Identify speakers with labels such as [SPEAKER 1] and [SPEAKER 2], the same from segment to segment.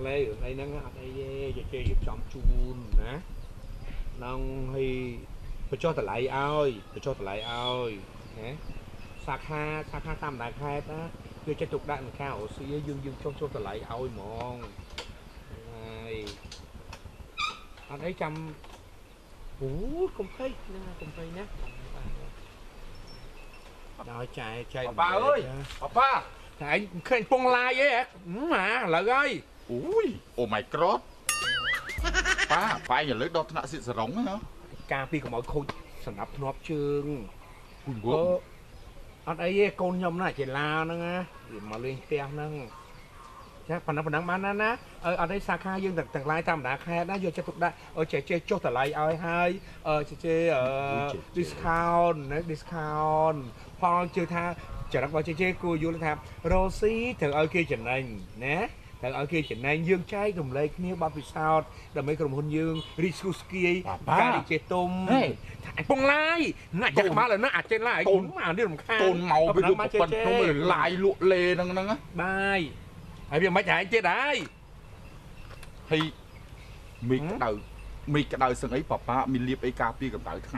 [SPEAKER 1] lấy ở đây nó ở đây giờ chơi dịp chọn chun nè nông thì phải cho tờ lại ơi phải cho tờ lại ơi nè sạc ha tam đại khai đó đưa cho tục đại mà cao xí dương cho tờ lại ơi mòn này ở đấy trăm không thấy nhá rồi chạy
[SPEAKER 2] bà ơi bà
[SPEAKER 1] anh khen phong lai vậy ạ mà lợi ơi
[SPEAKER 2] ui oh my god bàอย่าเลิกดอกธนาสิสร้องนะ
[SPEAKER 1] กาปีกับหมอคุยสนับนอบเชิงอันไอ้โกนยมน่ะเจลานั่งนะมาเลี้ยงเตี้ยนั่งใช่พนังบ้านนั้นนะอันไอ้สาขายังแต่ลายตามด่าแค่นะโยจะถูกได้เจ๊โจ้แต่ลายเอาให้เจ๊ดิสคาวน์นะดิสคาวน์พอเจอท่าจะรักว่าเจ๊กูอยู่แล้วทำโรซี่ถึงเอาkiaฉันเองนะแต่เอาkiaฉันเองยื่นใช้กลุ่มเล็กนี่บาปิซาวด์แต่ไม่กลุ่มคนยื่นริสคูสกี้การิเจตุมถ่ายปงไล่น่าจะมาเลยน่าอาจจะไล่กูมาเรื่องของข้า
[SPEAKER 2] โกนเมาไปดูปันตรงเลยลายลุเลนั่งนะ
[SPEAKER 1] ได้ไอ้เพียงไม่จ่ายเจ๊ได้
[SPEAKER 2] ให้มีกระดาษสังไอ้ป้ามีเลียบไอ้กาปีกับดาษไง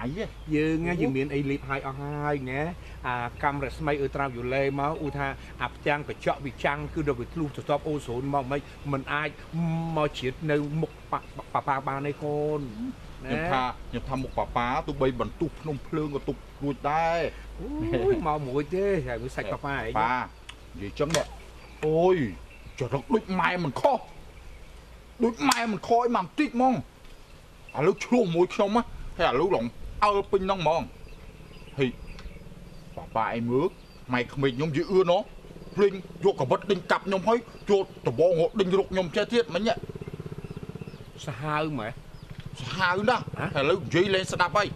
[SPEAKER 1] ยังมีไอ้ลิฟไฮเอาให้เนี่ยกำรัสไม่ตราวอยู่เลยมาอุทาอับจังไปเจาะวิจังคือโดยไปลูกจะชอบโอโซนมองไม่มันอายมาเฉียดในมุกปาในคน
[SPEAKER 2] ยังทำมุกป้าตัวใบบรรทุกนมเพลิงก็ตุกรูดได้
[SPEAKER 1] มาหมวยเจ้ใส่มือใส่ป้า
[SPEAKER 2] อย่าจังเนี่ยโอ้ยจะรักดุไม้มันข้อดุไม้มันคอยมันติดมองลูกช่วงมวยชมá hay làลูกหลงpin nông mòn thì bà em ước mày mình nhom giữ nó pin vô cả bất đinh cặp nhom hơi vô tờ bò ngộ đinh ruột nhom che thiết mấy nhẹ
[SPEAKER 1] sao mà
[SPEAKER 2] sao đó hay là lúc dây lên sẽ đạp bay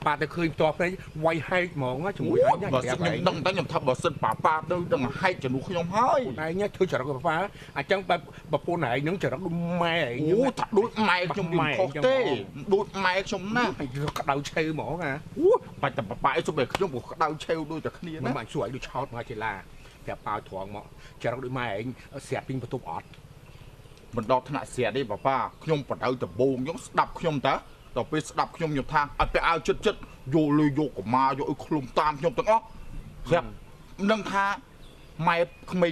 [SPEAKER 1] bà ta khơi to đấy quay hay món á chúng mày
[SPEAKER 2] bà xin nhom đăng tay nhom thắp bà xin bà đâu đăng hay cho nó nhom hơi
[SPEAKER 1] này nhá thôi chờ đó bà chẳng bà cô này những chờ đó đúng mai
[SPEAKER 2] thật đuôi mai trong đường khó tê đuôi mai trong na
[SPEAKER 1] cái đầu treo mỏ à
[SPEAKER 2] bà ấy số bề trong một đầu treo đuôi chặt nia
[SPEAKER 1] nó mà sủi đuôi chót mà chỉ là đẹp bao thoáng mỏ chờ đó đuôi mai xẹt pin vào tôm ọt
[SPEAKER 2] mình đo thằng xẹt đi bà nhom bắt đầu từ bồn nhom đập nhom taต่อไปสดับขยมหยดทางไปเอาจุดโยเลยโยกับมาโยคลุมตามขยมตั้งอ๋อเสียบนั่งท่าไม่ขมิ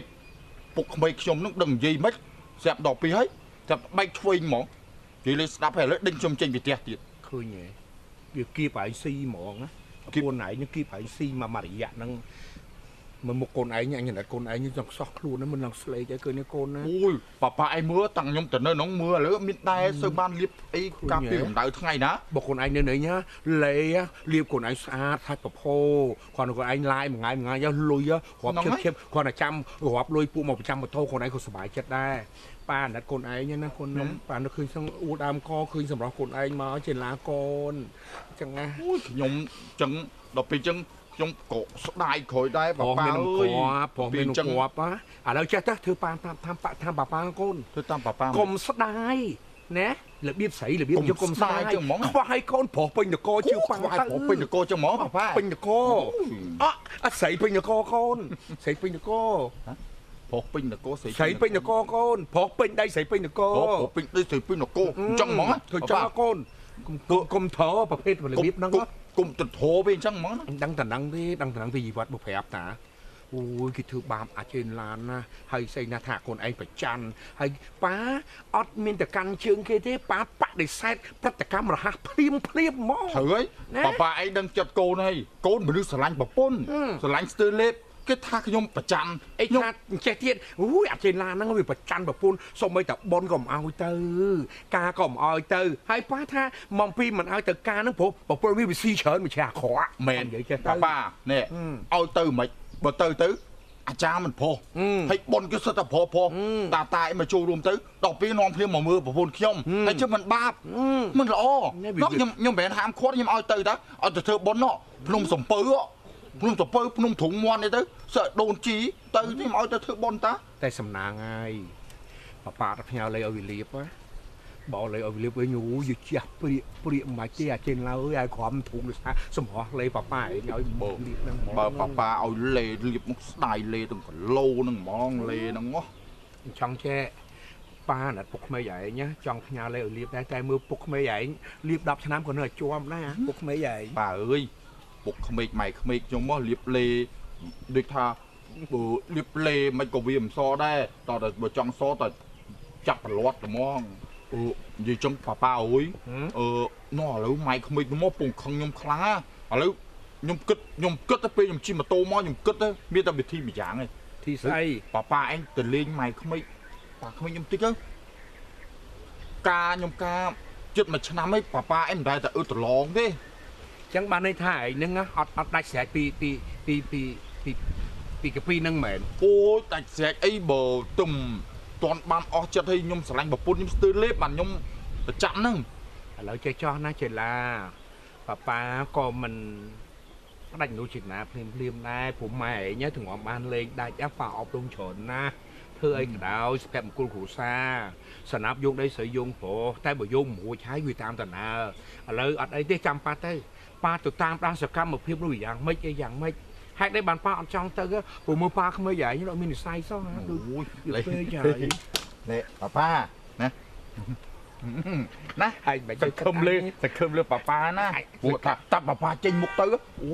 [SPEAKER 2] ปุกขมิขยมนั่งดึงยีมั้ยเสียบดอกปีเฮ้ยเสียบใบช่วยหมอยีเลยสดับให้เลยดึงชมเจนไปเตี้ยติด
[SPEAKER 1] คือไงviệc kia phải xi mỏng á con này nhưng kia phải xi mà dạ năng mình một con ấy nha anh là con ấy như dòng sóc luôn đó mình làm slay cái cơ này con á
[SPEAKER 2] ui bà ai mưa tặng nhom từ nơi nóng mưa lỡ miền tây sơ ban liệp ấy cà phêของđại ngày đó
[SPEAKER 1] บอกคนไอ้เนี่ยnhá lệ liệpคนไอ้สะอาดthayประโพcònคนไอ้ลายmột ngày giao lùi áหอบเข้มcòn là trămหอบลอยปูmột trăm một thôคนไอ้เขาสบายจัดได้ป้านัดคนไอ้เนี่ยนะคนนั้นป้านัดคืนสังอูดามคอคืนสำหรับคนไอ้มาเจนลาโกนจังไง
[SPEAKER 2] ยมจังดอกปีจังtrong cổ đại khối đây bà
[SPEAKER 1] ơi phò bên quạt áแล้วจะเธอปาทำป้าก้น
[SPEAKER 2] เธอตามป้าก
[SPEAKER 1] ลมสดายนะหรือเบี้ยใสหรือเบี้ยจะกลมสดายควายก้นผอเป็นตะโกชื่อปัง
[SPEAKER 2] ควายผอเป็นตะโกจะหมอป้า
[SPEAKER 1] เป็นตะโกใส่เป็นตะโกก้นใส่เป็นตะโก
[SPEAKER 2] ผอเป็นตะโกใส่
[SPEAKER 1] เป็นตะโกก้นผอเป็นได้ใส่เป็นตะโก
[SPEAKER 2] ผอเป็นได้ใส่เป็นตะโกจังหมอ
[SPEAKER 1] เธอจ้าก้นกลมเถอะประเภทหรือเบี้ยนั่งก็
[SPEAKER 2] กลุ่มติดโถเป็นช่างมั้ง
[SPEAKER 1] ดังแต่ดังที่วัดบุพเพอับตาโอ้ยคิดถือบามอาเจนลานนะให้ใส่หน้าถาคนไอ้ประจันให้ป้าอดมินแต่กันเชิงเคเทป้าปะได้แซดพระตะกรรมหรอฮะพริมมอ
[SPEAKER 2] เฮ้ยป้าไอ้ดังจัดโกนให้โกนเหมือนสลันปะป้นสลันสเตอร์เล็บcái thà cái nhomประจัน
[SPEAKER 1] ไอ้ธาเจติอุ้ยอาเจนลานนั่งไปประจันแบบปุ่นส่งไปแต่บอลก่อมเอาเตอกาก่อมเอาเตอให้ป้าท่ามองพี่มันเอาแต่กานั่งผมบอกว่าวิซีเฉินมันแฉขอ
[SPEAKER 2] แมนป้าเนี่ยเอาเตอไหมบ่เตอตื้ออาจารย์มันพอให้บอลก็สตพอตายมาโจรวมตื้อดอกปีนองเพียงหมอมือแบบปุ่นขี้ยมให้เชื่อมันบาปมันละอ้อนอกยมแบนหามโคตรยมเอาเตอร์เอาแต่เธอบอลเนาะพนมสมเปื้อพนุ่มตัวเปิ้ลพนุ่มถุงมวนนี่เด้อเสโดนจีตื่นที่มาเอาแต่เธอบอลตา
[SPEAKER 1] แต่สำนักไงป้าพยาเลยเอาวิลีฟวะบอกเลยเอาวิลีฟไว้หนูอยู่จับเปรี้ยมาเจี๊ยเจนเราไอ้ความถุงเลยซะสมองเลยป้าไอ้เอาเบิร์ลีฟนั่ง
[SPEAKER 2] ป้าเอาเลยลีฟมุกสไตล์เลยตั้งแต่โลนั่งมองเลยนั่งวะ
[SPEAKER 1] ช่องแช่ ប៉ាណាត់ពុកក្មេងใหญ่ញ៉ាចង់ផ្ញើលេឲ្យលៀបដែរតែមើលពុកក្មេងใหญ่លៀប10ឆ្នាំក៏នៅជាប់ដែរពុកក្មេងใหญ่
[SPEAKER 2] ប៉ាអើយពុកក្មេកម៉ែក្មេកខ្ញុំមកលៀបលេដូចថាបើលៀបលេមិនក៏វាមិនសដែរតើបើចង់សតើចាប់ប្រឡាត់ហ្មងនិយាយចឹងប៉ាអើយនោះឥឡូវម៉ែក្មេកមកពងខឹងខ្ញុំខ្លាំងឥឡូវខ្ញុំគិតទៅពេលខ្ញុំជិះម៉ូតូមកខ្ញុំគិតទៅមានតែវិធីមួយយ៉ាងឯង
[SPEAKER 1] ទីស្អី
[SPEAKER 2] ប៉ាឯងទៅលេងម៉ែក្មេកប៉ាក្មេកខ្ញុំតិចទៅការខ្ញុំការចិត្តមួយឆ្នាំឯងប៉ាឯងមិនដែលតែត្រឡងទេ
[SPEAKER 1] ចឹងបានន័យថាឯងហ្នឹងអត់ដាច់ស្រេចពីកាពីហ្នឹងមែន
[SPEAKER 2] អូយដាច់ស្រេចអីបើទុំតន់បានអស់ចិត្តឲ្យខ្ញុំស្រឡាញ់ប្រពន្ធខ្ញុំស្ទើរលេបបានខ្ញុំប្រចាំហ្នឹង
[SPEAKER 1] ឥឡូវចេះចោះណាចេះឡាប៉ាក៏មិនផ្ដាច់នោះជាតិណាភ្លាមដែរព្រោះម៉ែឯងถึงបានលេងដាច់ប៉ាអប់រំច្រើនណាស់ធ្វើអីក៏ដោយស្កាត់មង្គលគ្រួសារសំណាប់យងដីស្រីយងប្រុសតែបើយងមួយហើយវាតាមតាណាឥឡូវអត់អីទេចាំប៉ាទៅប៉ាទៅតាមដានសកម្មភាពនោះយ៉ាងម៉េចអីយ៉ាងម៉េចហេតុនេះបានប៉ាអត់ចង់ទៅព្រោះមើលប៉ាក្មេងយាយនេះអត់មាននិស័យសោះណាដូចលេពេកចាយ
[SPEAKER 2] នេះប៉ាណាណាហើយមិនទៅខំលើប៉ាណាព្រោះថាតាប់ប៉ាចេញមុខទៅអូ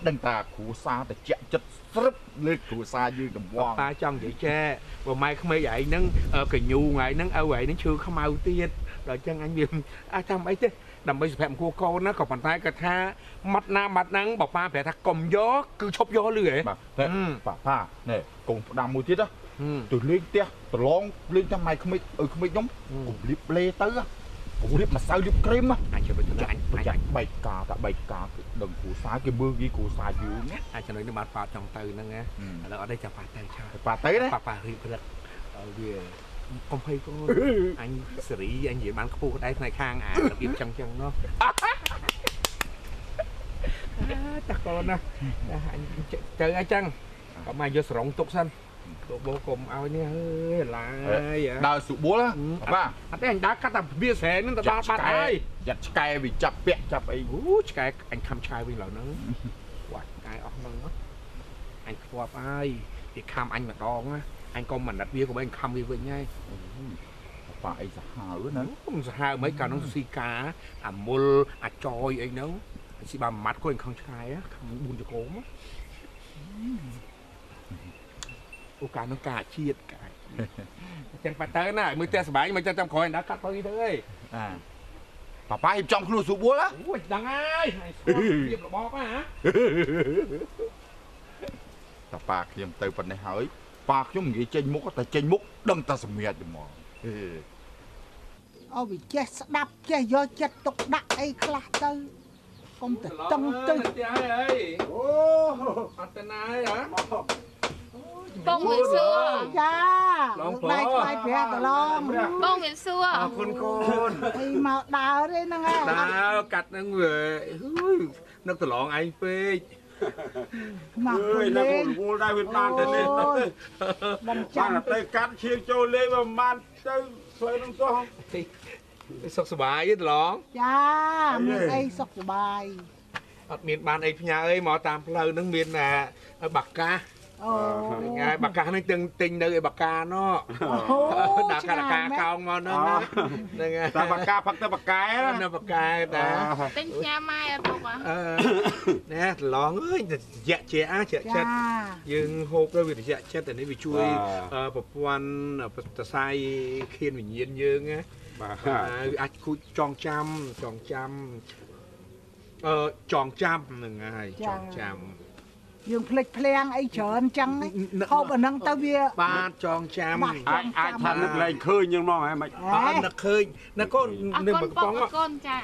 [SPEAKER 2] ដឹងតាគ្រូសាតិចចិត្តស្រឹបលើគ្រូសាយើងកំវង
[SPEAKER 1] ប៉ាចង់និយាយចេះបើម៉ែក្មេងយាយហ្នឹងកញ្ញូថ្ងៃហ្នឹងឪយាយហ្នឹងឈឺខ្មៅទៀតដល់ចឹងអញវាចាំអីទេដើម្បីសុភមង្គលកូនណាក៏ប៉ុន្តែគាត់ថាម៉ាត់ណាម៉ាត់ហ្នឹងបើប៉ាប្រាប់ថាកុំយកគឺឈប់យកលឺហ៎
[SPEAKER 2] ប៉ានេះកូនផ្ដាំមួយទៀតទៅលេងផ្ទះប្រឡងលេងតែម៉ែក្មេកក្មេកខ្ញុំគំលៀបលេទៅគំលៀបម្សៅលៀបក្រែម
[SPEAKER 1] អញជិះទៅអញ
[SPEAKER 2] ប្រយ័ត្នបែកការតែបែកការគឺដឹងគ្រូសាគេមើលគេគ្រូសាយើងណា
[SPEAKER 1] អាចចំណុចនេះបានប៉ាចង់ទៅហ្នឹងណាឥឡូវអត់ទេចាំប៉ាទៅឆា
[SPEAKER 2] ប៉ាទៅណា
[SPEAKER 1] ប៉ារៀបព្រឹកវាកុំភ័យកូនអញសេរីអញនិយាយបានខ្ពស់ដែរផ្នែកខាងអារបៀបចឹងណោះតាកូនណាអញទៅអញ្ចឹងក៏មកយកសរងទុកសិនលោកបងកុំឲ្យនេះអើយឡាយ
[SPEAKER 2] ដើរសុបួលប៉ា
[SPEAKER 1] អត់ទេអញដើរកាត់តែវាស្រែនឹងទៅដល់បាត់ហើយ
[SPEAKER 2] យ៉ាត់ឆ្កែវាចាប់ពាក់ចាប់អី
[SPEAKER 1] អូឆ្កែអញខំឆ្កែវិញឡើយហ្នឹងវ៉ាឆ្កែអស់ហ្នឹងអញខ្វាប់ហើយវាខំអញម្ដងណាអញក៏មិនដាត់វាក៏មិនខំវាវិញហើយ
[SPEAKER 2] ប៉ាអីសាហាវណា
[SPEAKER 1] មិនសាហាវមិនកាលនោះស៊ីកាអាមុលអាចយអីហ្នឹងស៊ីបានម៉ាត់ក៏អញខំឆ្កែខំ4ចកោមអូកាលនោះកាជាតិកាចឹងប៉ាទៅណាមើលផ្ទះសបាយមិនចាំក្រោយដល់កាត់ទៅទៅអី
[SPEAKER 2] ប៉ារៀបចំខ្លួនសុបួល
[SPEAKER 1] អូយដឹងហើយរៀបរបបហ៎
[SPEAKER 2] តាប៉ាខ្ញុំទៅប៉ុណ្ណេះហើយប៉ាខ្ញុំនិយាយចេញមុខតែចេញមុខដឹងតែសម្រាប់ហ្មង
[SPEAKER 3] អូវាចេះស្ដាប់ចេះយកចិត្តទុកដាក់អីខ្លះទៅកុំទៅតឹងទៅ
[SPEAKER 1] ផ្ទះអីអូអត់ទៅណាហ៎
[SPEAKER 4] បងវិសួរ
[SPEAKER 3] ចាដៃខ្វាយប្រាក់តឡង
[SPEAKER 4] បងវិសួរ
[SPEAKER 1] អរគុណកូន
[SPEAKER 3] អីមកដើរទេហ្នឹងឯង
[SPEAKER 1] ដើរកាត់ហ្នឹងវានឹកតឡងឯងពេក
[SPEAKER 3] មកលេង
[SPEAKER 5] វល់ដែរវាបានតែនេះ
[SPEAKER 3] មិនចាំ
[SPEAKER 5] បានទៅកាត់ឈៀងចូលលេងមិនបានទៅស្វែងនឹងសោះ
[SPEAKER 1] សុខសប្បាយទេតឡង
[SPEAKER 3] ចាមានអីសុខសប្បាយ
[SPEAKER 1] អត់មានបានអីផ្ញើអីមកតាមផ្លូវហ្នឹងមានបាកា
[SPEAKER 3] អូ
[SPEAKER 1] ថ្ងៃបាកាហ្នឹងទិញនៅឯបាកាណោះដាក់កាកាកោងមកហ្នឹងហ្នឹង
[SPEAKER 5] តែបាកាផឹកទៅបាកែ
[SPEAKER 1] នៅបាកាតា
[SPEAKER 4] ទិញញ៉ាំម៉ែអត់ពុក
[SPEAKER 1] ណែឡងអើយរយៈជាអាចចិត្តយើងហូបទៅវារយៈចិត្តតែនេះវាជួយប្រព័ន្ធប្រស័យខៀនវិញ្ញាណយើងណា
[SPEAKER 5] បាទ
[SPEAKER 1] អាចគូចងចាំចងចាំហ្នឹងហើយចងចាំ
[SPEAKER 3] យើងភ្លេចភ្លាំងអីច្រើនចឹងហូបអាហ្នឹងទៅវា
[SPEAKER 1] បាទចងចាំ
[SPEAKER 5] អាចថានឹកលែងឃើញយ៉ាងមកហ៎មិន
[SPEAKER 1] អត់នឹកឃើញណាកូន
[SPEAKER 4] នៅកំប៉ុងកូនចា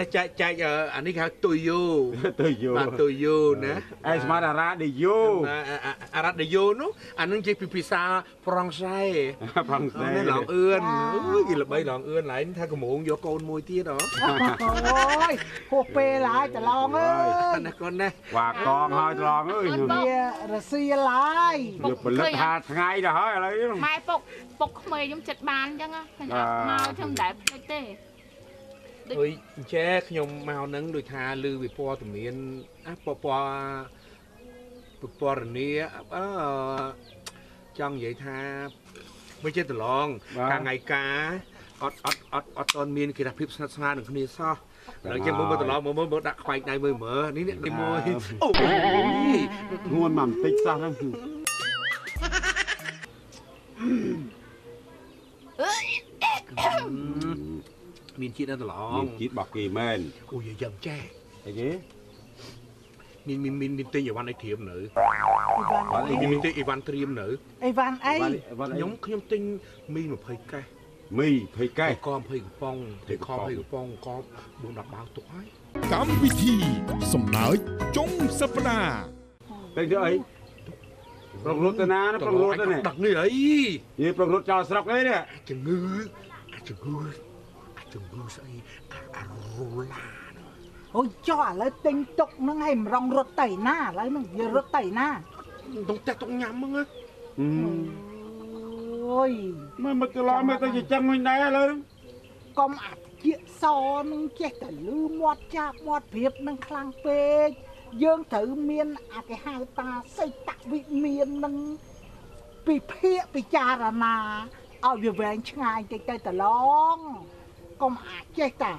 [SPEAKER 1] ណាចែកអានេះគេហៅទុយយូបាទទុយយូណា
[SPEAKER 5] អេស្មារ៉ារ៉ាឌីយូ
[SPEAKER 1] អារ៉ាឌីយូនោះអានឹងជាភាសាហ្វ្រង់សែឡងអឿនអូយគេល្បីឡងអឿនឡើយថាកំងយកកូនមួយទៀតហ៎
[SPEAKER 3] អូយហួសពេលហើយតឡងអើយ
[SPEAKER 1] ណាកូនណា
[SPEAKER 5] វ៉ាកងហើយតឡងអើយ
[SPEAKER 3] វារសៀលហើយ
[SPEAKER 5] វាផលិតថាថ្ងៃទៅហើយឥឡូវ
[SPEAKER 4] ម៉ែពុកក្មេងខ្ញុំចិត្តបានអញ្ចឹងខ្ញុំអត់មកខ្ញុំមិនដែលភ្លេចទេ
[SPEAKER 1] អុយចេះខ្ញុំមកនឹងដូចថាលឺវិពណ៌មានពណ៌នីចង់និយាយថា ไม่ใช่ตลองการไงกาอดตอนมีนกีฬาพิบสนับสนุนหนึ่งคนนี้ซ้อแล้วยังมือตลองมือดักไฟในมือเหมือนี่เนี่ยในมือโอ้ย
[SPEAKER 5] งวนหม่ำติ๊กซะนั่น
[SPEAKER 1] มีนคิดนั่นตลอง
[SPEAKER 5] คิดบอกกี่แม่น
[SPEAKER 1] โอ้ยยังแจ้
[SPEAKER 5] ไอ้เงี้ย
[SPEAKER 1] มีนตีอย่าวันไอเทียมหนือมีนตีอีวันเตรียมหนือ
[SPEAKER 3] ไอ้วันไอ้
[SPEAKER 1] nhómខ្ញុំទិញមី20កែ
[SPEAKER 5] មី20កែ
[SPEAKER 1] ក20កំប៉ុងតែខំ20កំប៉ុងក៏4-10បាវទុកហើយ
[SPEAKER 6] កម្មវិធីសំណើចចុងសប្តាហ៍
[SPEAKER 5] ទៅធ្វើអីប្រងរត់ទៅណាប្រងរត់ទៅនេះ
[SPEAKER 1] ដាក់នេះអី
[SPEAKER 5] និយាយប្រងរត់ចោលស្រុកអីនេះ
[SPEAKER 1] ជំងឺស្អីអារ៉ូឡា
[SPEAKER 3] អូយចុះឥឡូវទិញទុកហ្នឹងឲ្យម្រងរត់ទៅណាឥឡូវហ្នឹងវារត់ទៅណា
[SPEAKER 1] តុងតែតុងញ៉ាំហ្នឹង
[SPEAKER 3] អូយ
[SPEAKER 5] មកទៅឡោមកទៅចិញ្ចឹមវិញដែរឥឡូវ
[SPEAKER 3] កុំអាជាសនឹងចេះតែលឺមាត់ចាបមាត់ព្រៀបនឹងខ្លាំងពេកយើងត្រូវមានអាគេហៅតាសេតវិមាននឹងពិភាក្សាពិចារណាឲ្យវាវែងឆ្ងាយតិចទៅតឡងកុំអាចចេះតា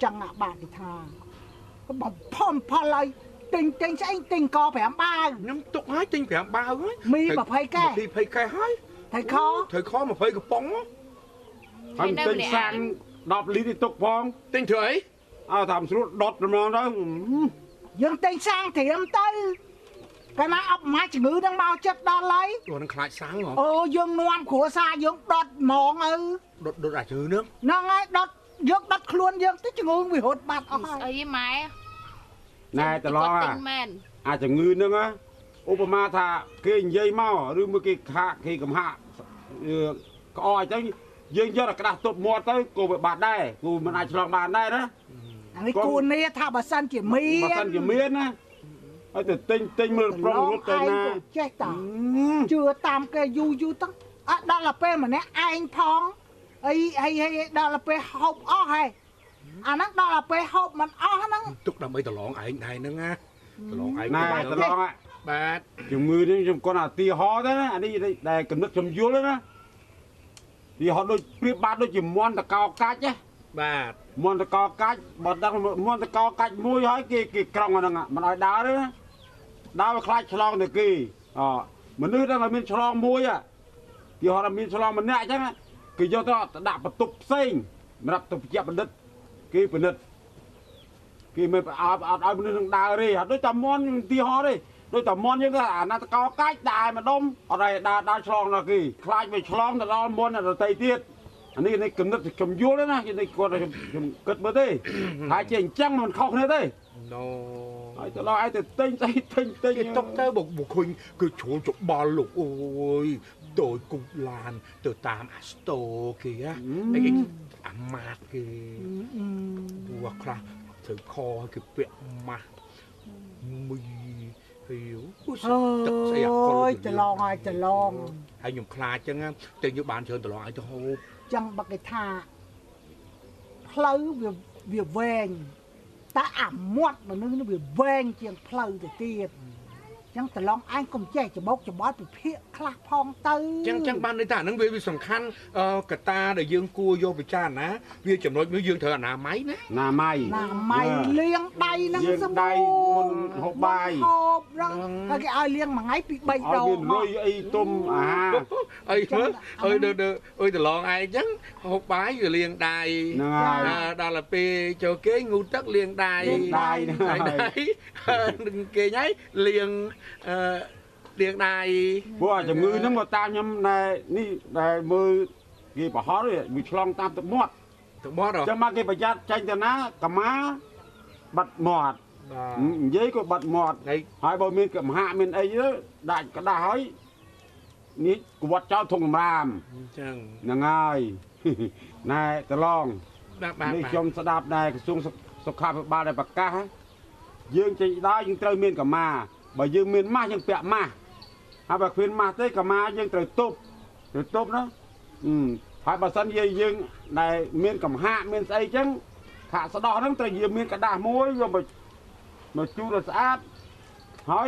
[SPEAKER 3] ចង់អាបាទថាបំផំផលឲ្យទិញស្អីទិញក5បាវ
[SPEAKER 1] ខ្ញុំទុកហើយទិញ5បាវហើយ
[SPEAKER 3] មី20កែ
[SPEAKER 1] 20កែហើយ
[SPEAKER 3] ថៃខ
[SPEAKER 1] ត្រូវខ20កំប៉ុង
[SPEAKER 5] ហើយទិញសាំង10លីត្រទុកផង
[SPEAKER 1] ទិញធ្វើអី
[SPEAKER 5] អើតាមស្រួលដុតម្ដងទៅ
[SPEAKER 3] យើងទិញសាំងត្រៀមទៅកាលណាអបមកជំងឺនឹងមកចិត្តដល់ហើយ
[SPEAKER 1] អូនឹងខ្លាចសាំងហ៎
[SPEAKER 3] អូយើងនាំគ្រួសារយើងដុតហ្មងទៅ
[SPEAKER 1] ដុតអាជើនឹង
[SPEAKER 3] ហ្នឹងហើយដុតយើងដុតខ្លួនយើងទៅជំងឺវារត់បាត់អស់ហើយ
[SPEAKER 4] ស្អីម៉ែ
[SPEAKER 5] ណែតឡង
[SPEAKER 4] ទិញមែន
[SPEAKER 5] អាចជំងឺហ្នឹងឧបមាថាគេនិយាយមកឬមួយគេខាក់គេកំហាក់ក្អកអញ្ចឹងយើងយកតែក្តាស់ទប់មាត់ទៅក៏វាបាត់ដែរគូមិនអាចឆ្លងបានដែរណា
[SPEAKER 3] អានេះគូនេះថាបើសិនជាមាន
[SPEAKER 5] បើសិនជាមានណាហើយទៅទិញមើលប្រុងរត់ទៅណា
[SPEAKER 3] ចេះតាជឿតាមគេយូរទៅអត់ដល់ទៅពេលម្នាក់ឯងផងអីដល់ទៅពេលហូបអស់ហើយអាហ្នឹងដល់ទៅពេលហូបមិនអស់ហ្នឹង
[SPEAKER 1] ទុកដើម្បីតឡងឯងដែរហ្នឹងណាតឡងឯង
[SPEAKER 5] ណែតឡង
[SPEAKER 1] បាទ
[SPEAKER 5] ជំងឺនេះខ្ញុំគាត់អាទីហោទៅណាអានេះដែលកំណត់ខ្ញុំយល់ណាទីហោដូចព្រៀបបាត់ដូចជាមន់តកោកាច់ណា
[SPEAKER 1] បាទ
[SPEAKER 5] មន់តកោកាច់បើដឹងមន់តកោកាច់មួយហើយគេក្រង់ហ្នឹងមិនឲ្យដើរទេណាដើរវាខ្លាចឆ្លងទៅគេមនុស្សដែលមានឆ្លងមួយទីហោមានឆ្លងម្នាក់អញ្ចឹងគេយកទៅដាក់បន្ទប់ផ្សេងសម្រាប់ទៅជាបណ្ឌិតគេពិនិត្យគេមិនអត់ឲ្យមនុស្សនឹងដើរទេអត់ដូចតែមន់ទីហោទេដូចតែមន់យើងអាណាតកោកាច់ដើរម្ដុំអត់ឲ្យដើរឆ្លងដល់គេខ្លាចវាឆ្លងទៅដល់មន់ដទៃទៀតអានេះកំណត់ខ្ញុំយល់ណានេះគាត់ខ្ញុំគិតមើលទេហើយជាអញ្ចឹងមិនខុសគ្នាទេ
[SPEAKER 1] ណូ
[SPEAKER 5] ហើយទៅដល់ឯងទៅទិញស្អីទិញ
[SPEAKER 1] គេຕົកទៅបុកឃើញគឺជ្រុលច្បល់លោកអូយដោយគប់ឡានទៅតាមអាស្តូគេហ៎អីអាម៉ាតគេព្រោះខ្លះត្រូវខគេពាក់ម៉ាស់មីហីអូទឹកស្អីអាកុល
[SPEAKER 3] អូយច្រឡងហើយច្រឡង
[SPEAKER 1] ហើយខ្ញុំខ្លាចចឹងតែខ្ញុំបានច្រើនតឡងឲ្យទៅហូប
[SPEAKER 3] ចឹងបើគេថាផ្លូវវាវែងតែអាមាត់មនុស្សនេះវាវែងជាងផ្លូវទៅទៀតចឹងតឡងឯងកុំចេះច្បោកច្បល់ពិភាក្សាខ្លះផងទៅ
[SPEAKER 1] ចឹងបានន័យថាហ្នឹងវាសំខាន់កតាដែលយើងគួរយកពិចារណាវាចំណុចមួយយើងត្រូវអនាម័យណា
[SPEAKER 5] ណាម៉ៃ
[SPEAKER 3] ណាម៉ៃលាងដៃនឹងសម្បូរ
[SPEAKER 5] មុនហូបបាយ
[SPEAKER 3] ហូបហ្នឹងហើយគេឲ្យលាងមួយថ្ងៃពី3
[SPEAKER 5] ឲ្យ
[SPEAKER 3] ដង
[SPEAKER 5] វារុយអីទុំអាហារ
[SPEAKER 1] អីមើលអើអើតឡងឯងចឹងហូបបាយវាលាងដៃ
[SPEAKER 5] ហ្នឹងហើយ
[SPEAKER 1] ដល់ទៅពេលចូលគេងូតទឹកលាងដៃ
[SPEAKER 5] ដៃហ្នឹងហើយ
[SPEAKER 1] ដៃនឹងគេញ៉ៃលាងលាងដៃ
[SPEAKER 5] ព្រោះជំងឺហ្នឹងមកតាមខ្ញុំនេះដែលមើលគេប្រហោះវាឆ្លងតាមទឹកមាត់
[SPEAKER 1] ទៅមាត់ហ៎
[SPEAKER 5] ចឹងមកគេប្រយ័ត្នចាញ់ទៅណាកម្មាបាត់មាត់
[SPEAKER 1] បាទ
[SPEAKER 5] និយាយក៏បាត់មាត់
[SPEAKER 1] ហើយ
[SPEAKER 5] ហើយបើមានកំហាក់មានអីទៅដាច់ក្តាស់ហើយនេះក្បត់ចោលធុងសម្រាម
[SPEAKER 1] អញ្ចឹង
[SPEAKER 5] ហ្នឹងហើយ ណែតឡង
[SPEAKER 1] បាទ
[SPEAKER 5] នេះខ្ញុំស្ដាប់ដែរក្រសួងសុខាភិបាលដែលប្រកាសយើងចេញដើរយើងត្រូវមានកម្មាបើយើងមានម៉ាស់យើងពាក់ម៉ាស់ហើយបើគ្មានម៉ាស់ទេកម្មាយើងត្រូវទប់ណាហើយបើសិនយើងដែលមានកំហាក់មានស្អីចឹងខាក់ស្ដោះហ្នឹងត្រូវយើងមានกระดาษមួយយកមកជូតឲ្យស្អាតហើយ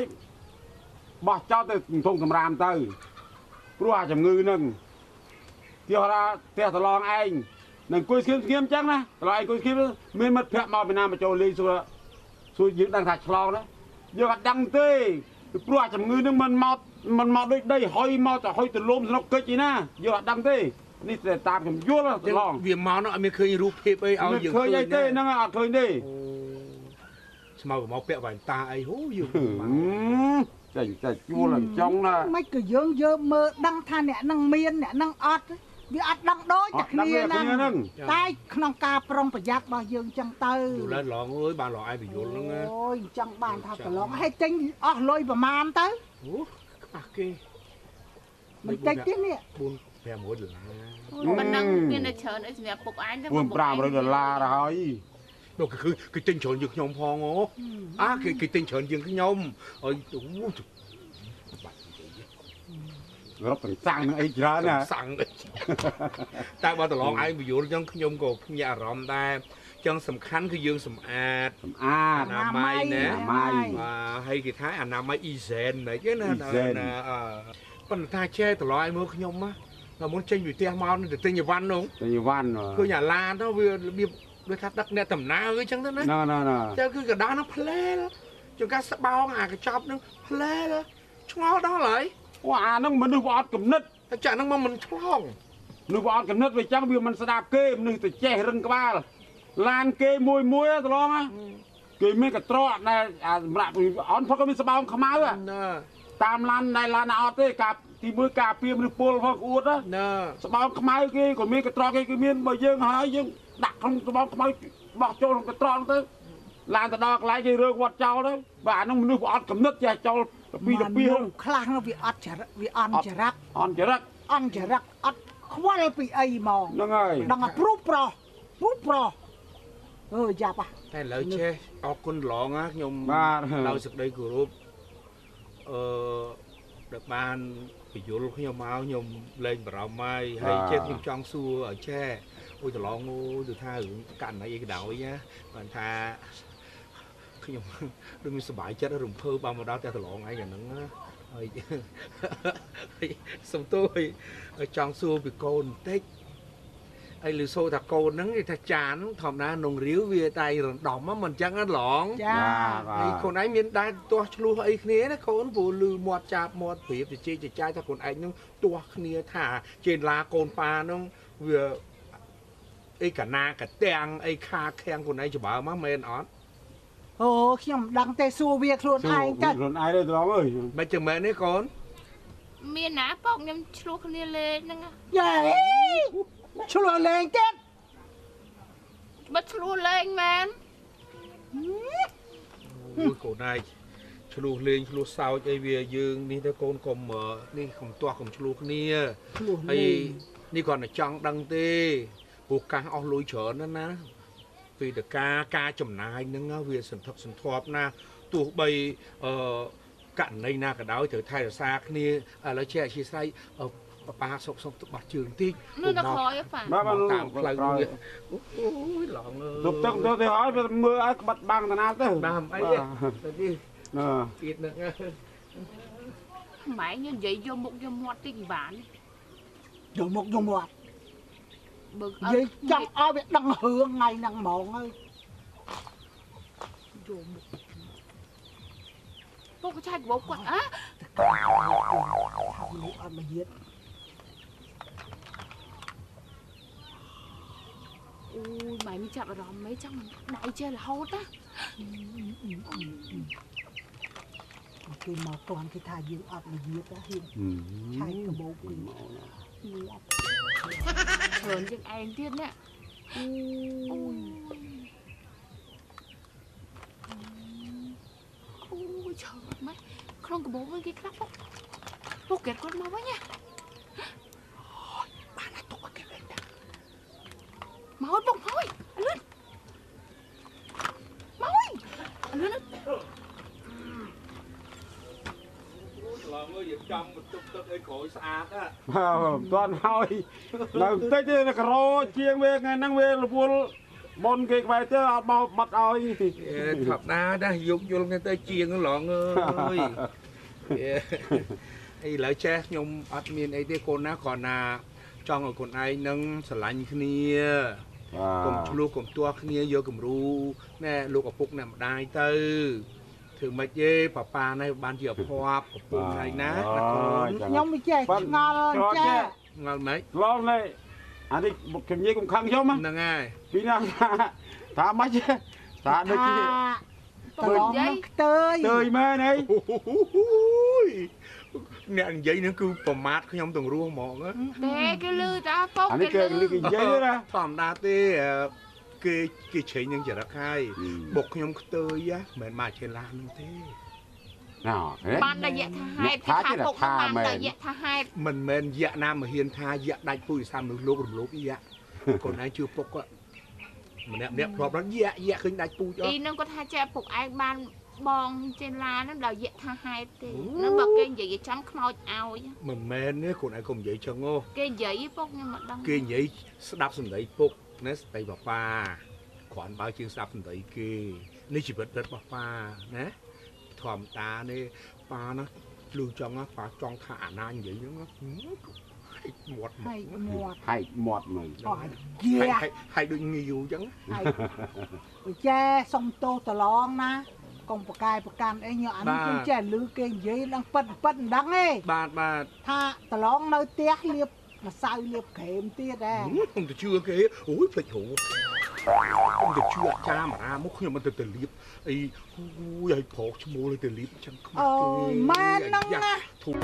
[SPEAKER 5] បោះចោលទៅធុងសម្រាមទៅព្រោះអាជំងឺហ្នឹង គេហៅថាផ្ទះតឡងឯងនឹងអង្គុយស្ងៀមស្ងៀមចឹងណាតឡងឯងអង្គុយស្ងៀមមានមិត្តភក្តិមកពីណាមកចូលលេងសួរយើងដឹងថាឆ្លងណាយើងអត់ដឹងទេពីព្រោះអាជំងឺនឹងមិនមកដូចដីហុយមកតែហុយទលំស្នុកកិច្ចឯណាយើងអត់ដឹងទេនេះតែតាមខ្ញុំយល់តឡង
[SPEAKER 1] វាមកនោះអត់មានឃើញរូបភាពអីឲ្យយើង
[SPEAKER 5] ឃើញអីទេហ្នឹងអត់ឃើញទេ
[SPEAKER 1] ស្មៅមកពាក់វ៉ែនតាអីហូយើង
[SPEAKER 5] ចេញតែជួលចង់ណា
[SPEAKER 3] មិនក៏យើងយកមើលដឹងថាអ្នកនឹងមានអ្នកនឹងអត់វាអត់ដឹងដូចតែគ្នាហ្នឹងតែក្នុងការប្រុងប្រយ័ត្នរបស់យើងចឹងទៅ
[SPEAKER 1] យល់ហើយឡងអើយបានឡងឯងបញ្យល់ហ្នឹងណា
[SPEAKER 3] អូយចង់បានថាប្រឡងឲ្យចេញអស់លុយប្រមាណទៅ
[SPEAKER 1] អូខ្វះគេ
[SPEAKER 3] មិនតិចទេនេះ
[SPEAKER 1] 4 500ដុល្លារ
[SPEAKER 4] ប៉ុណ្ណឹងមានតែច្រើនអីសម្រាប់ពុកឯងទៅ
[SPEAKER 5] $500ទៅហើយ
[SPEAKER 1] នោះគឺទិញច្រើនជាងខ្ញុំផងអូអាគេទិញច្រើនជាងខ្ញុំអើយអូបាត់
[SPEAKER 5] រកទាំងសាំងនឹងអីច្រើនណា
[SPEAKER 1] សាំងតែបើតឡងឯងបញ្យល់ចឹងខ្ញុំក៏ភ្ញាក់អារម្មណ៍ដែរចឹងសំខាន់គឺយើងសម្អាត
[SPEAKER 5] សម្អាត
[SPEAKER 1] អនាម័យណា
[SPEAKER 5] អនាម័យ
[SPEAKER 1] ហើយគេថាអនាម័យអ៊ីហ្សែនហ្មងគេណាប៉ុន្តែចេះតឡងឯងមើលខ្ញុំណាតែមុនចេញពីផ្ទះមកទៅទិញអីវ៉ាន់នោះ
[SPEAKER 5] ទៅយវ៉ាន់
[SPEAKER 1] ឃើញអាឡានទៅវារបៀបដូចថាដឹកអ្នកដំណើរអីចឹងទៅណា
[SPEAKER 5] ណ៎
[SPEAKER 1] ចឹងគឺកណ្ដាលហ្នឹងផ្លែលជួនកាលស្បោងអាកញ្ចប់ហ្នឹងផ្លែលឆ្ងល់ដល់ហើយ
[SPEAKER 5] អូអាហ្នឹងមនុស្សវាអត់គំនិត
[SPEAKER 1] តែចាក់ហ្នឹងមកមិនឆ្លង
[SPEAKER 5] មនុស្សវាអត់គំនិតវាចឹងវាមិនស្ដាប់គេមនុស្សទៅចេះរឹងក្បាលឡានគេមួយតឡងណាគេមានកត្រកដែលសម្រាប់អន់ផុតក៏មានស្បោងខ្មៅ
[SPEAKER 1] ណា
[SPEAKER 5] តាមឡានណៃឡានអត់ទេការទីមួយការពារមនុស្សពលផងក្អួតណា
[SPEAKER 1] ណា
[SPEAKER 5] ស្បោងខ្មៅគេក៏មានកត្រកគេមានបើយើងហើយយើងដាក់ក្នុងស្បោងខ្មៅបោះចូលក្នុងកត្រកទៅឡានទៅដល់កន្លែងគេរើវត្តចោលទៅបាទអានោះមនុស្សវាអត់កំណត់ចេះចូលពីទៅពី
[SPEAKER 3] ខ្លះនោះវាអត់ចរិតវាអន់ចរិត
[SPEAKER 5] អន់ចរិត
[SPEAKER 3] អន់ចរិតអត់ខ្វល់ពីអីហ្មង
[SPEAKER 5] ហ្នឹងហើយ
[SPEAKER 3] ដឹងតែព្រុសប្រោះអើយយ៉ាប់
[SPEAKER 1] តែឥឡូវចេះអរគុណឡងណាខ្ញុំ
[SPEAKER 5] បាទ
[SPEAKER 1] ដោយសេចក្តីគោរពដែលបានបញ្យល់ខ្ញុំមកខ្ញុំលែងបារម្ភហើយចេះខ្ញុំចង់សួរឲ្យចេះអូយតឡងអូយទៅថារឿងករណីអីក៏ដោយណាបានថាខ្ញុំដូចមានសុបាយចិត្តរំភើបបានមកដល់តែតឡងឯងអាហ្នឹងណាហើយសុំទោសឲ្យចង់សួរពីកូនបន្តិចហើយលឺសូថាកូនហ្នឹងគេថាចានធម្មតានងរាវវាតែរំដំមិនអញ្ចឹងណាឡង
[SPEAKER 3] ចា
[SPEAKER 1] ហើយកូនឯងមានដែរទាស់ឆ្លោះអីគ្នាណាកូនព្រោះលឺមាត់ចាប់មាត់ព្រៀបជជែកចាយថាកូនឯងនឹងទាស់គ្នាថាចេនឡាកូនប៉ាហ្នឹងវាអីកណាកទាំងអីខាខាំងកូនឯងច្បើមកមែនអត់
[SPEAKER 3] អូខ្ញុំមិនដឹងទេសួរវាខ្លួនឯងទៅ
[SPEAKER 5] ខ្លួនឯងទេត្រង់អើយ
[SPEAKER 1] មិនចឹងមែនទេកូន
[SPEAKER 4] មានណាបងខ្ញុំឆ្លោះគ្នាលេងហ្នឹង
[SPEAKER 3] យ៉ាឆ្លោះលេងទៀត
[SPEAKER 4] បើឆ្លោះលេងមែន
[SPEAKER 1] អូយកូនឯងឆ្លោះលេងឆ្លោះសើចអីវាយើងនេះទៅកូនកុំនេះកុំទាស់កុំឆ្លោះគ្នា
[SPEAKER 3] ឆ្លោះ
[SPEAKER 1] ហើយ
[SPEAKER 3] លេង
[SPEAKER 1] នេះគាត់តែចង់ដឹងទេព្រោះកាសអស់លុយច្រើនណាស់ពីតការចំណាយហ្នឹងវាសន្ធឹកសន្ធាប់ណាទោះបីករណីណាក៏ដោយត្រូវថែរក្សាគ្នាឥឡូវជាអធិស្ឋានប៉ាសុកសុកបោះជើងតិច
[SPEAKER 4] នោះទៅក្រោយប៉ា
[SPEAKER 5] បាទបាទ
[SPEAKER 1] តាមផ្លូវវាអូយឡងអើយ
[SPEAKER 5] ទុកទឹកទៅហើយវាមើលឲ្យក្បិតបាំងតាណាទៅ
[SPEAKER 1] បាទអីទេនេះ
[SPEAKER 5] អឺ
[SPEAKER 1] ទៀតហ្នឹង
[SPEAKER 4] ម៉ែខ្ញុំនិយាយយកមុខយកមាត់តិចបាន
[SPEAKER 3] យកមុខយកមាត់
[SPEAKER 4] បើ
[SPEAKER 3] និយាយចង់ឲ្យវាដឹងរឿងថ្ងៃហ្នឹងហ្មងហើយ
[SPEAKER 4] យកមុខពុកឆាច់បោកគាត់អើ
[SPEAKER 3] អត់មកទៀត
[SPEAKER 4] អូយម៉ែមានចាប់អារម្មណ៍មិនចង់មិនដៃចេះរហូតណា
[SPEAKER 3] គេមកតន់គេថាយើងអត់មកទៀតណាហ៊ានឆៃកបោកពីមកណាងាប់
[SPEAKER 4] ច្រើនជាងឯងទៀតណាអូយអូយច្រើនម៉ែក្នុងកបោកវិញគេខ្លះពុកគេគាត់មកវិញណា
[SPEAKER 3] បានតែទុកឲ្យគេវិញតា
[SPEAKER 4] មកពុកមកអលឿនមកវិញអលឿន
[SPEAKER 1] ឡងអើយចាំបន្ទប់ទឹកអីក្រោយស្អាតណា
[SPEAKER 5] បាទមិនទាន់ហើយនៅបន្តិចទេក្រជាងវាថ្ងៃហ្នឹងវារវល់បុនគេក្បែរទៅអត់បោបាត់ឲ្យ
[SPEAKER 1] ធម្មតាដែរយកយល់គ្នាទៅជាងឡងអើយអីឥឡូវចេះខ្ញុំអត់មានអីទេកូនណាគ្រាន់ណា ចង់ឲ្យខ្លួនឯងនឹងស្រឡាញ់គ្នាកុំឆ្លោះកុំទាស់គ្នាយកគំរូណែលោកឪពុកណែម្ដាយទៅធ្វើម៉េចទេប៉ានេះបានជាអភ័ព្វកំពុងហើយណាកូន
[SPEAKER 3] ខ្ញុំមិនចេះឆ្ងល់ចា
[SPEAKER 1] ងល់ម៉េច
[SPEAKER 5] ឡងនេះអានេះខ្ញុំនិយាយកុំខឹងខ្ញុំ
[SPEAKER 1] ហ្នឹងហើយ
[SPEAKER 5] ពីណាថាម៉េចថាដូចជា
[SPEAKER 3] ប្រឡងនឹងខ្ទើយ
[SPEAKER 5] ទើយមែនអី
[SPEAKER 1] អ្នកនិយាយនេះគឺប្រមាថខ្ញុំទាំងរស់ហ្មង
[SPEAKER 4] ទេគេលឺតាពុក
[SPEAKER 5] អានេះគេនិយាយណា
[SPEAKER 1] ធម្មតាទេគេច្រេញនឹងចរិតហើយបុកខ្ញុំខ្ទើយមិនមែនមកចេះឡានឹងទេ
[SPEAKER 5] ណ៎
[SPEAKER 4] បានតែយៈថាហេតុថាពុកបានតែយៈថាហេតុ
[SPEAKER 1] មិនមែនយៈណាមកហ៊ានថាយៈដាច់ពុយសាមមនុស្សលោករំលោភយៈកូនឯងជឿពុកគាត់ម្នាក់ធ្លាប់ដល់យៈឃើញដាច់ពូចអត់
[SPEAKER 4] ទីនឹងគាត់ថាចេះពុកឯងបានបងចេញឡានឹងដល់យៈថាហេតុទេនឹងបើគេនិយាយចាំខ្មោចឲ្យ
[SPEAKER 1] មិនមែនទេកូនឯងកុំនិយាយចឹងហ៎
[SPEAKER 4] គេនិយាយពុកខ្ញុំមិនដឹង
[SPEAKER 1] គេនិយាយស្ដាប់សម្ដីពុកណាស្ដីប៉ាគ្រាន់បើជាងស្ដាប់សម្ដីគេនេះជីវិតរបស់ប៉ាណាធម្មតានេះប៉ាណាលឺចង់ប៉ាចង់ថាអាណានិយាយហ្នឹងមាត់
[SPEAKER 3] ហើយមាត់
[SPEAKER 5] ហែកមាត់មើល
[SPEAKER 3] អត់ជា
[SPEAKER 1] ហើយដូចងាយយូរចឹង
[SPEAKER 3] ហើយចេះសុំទោសតឡងណាកុំប្រកែប្រកាន់អីញ៉ាំអានេះខ្ញុំចេះលឺគេនិយាយឡើងប៉ិតមិនដឹងទេ
[SPEAKER 1] បាទបាទ
[SPEAKER 3] ថាតឡងនៅផ្ទះលៀបម្សៅលៀបក្រែមទៀតដែរ
[SPEAKER 1] ខ្ញុំទៅជឿគេអូយភ្លេចហូតខ្ញុំទៅជឿអាចារ្យមកមកខ្ញុំមិនទៅលៀបអីអូយឲ្យប្រកឈ្មោះទៅលៀបចឹងខ្មាស់គេ
[SPEAKER 3] អូម៉ែនហ្នឹងណា
[SPEAKER 1] ធូប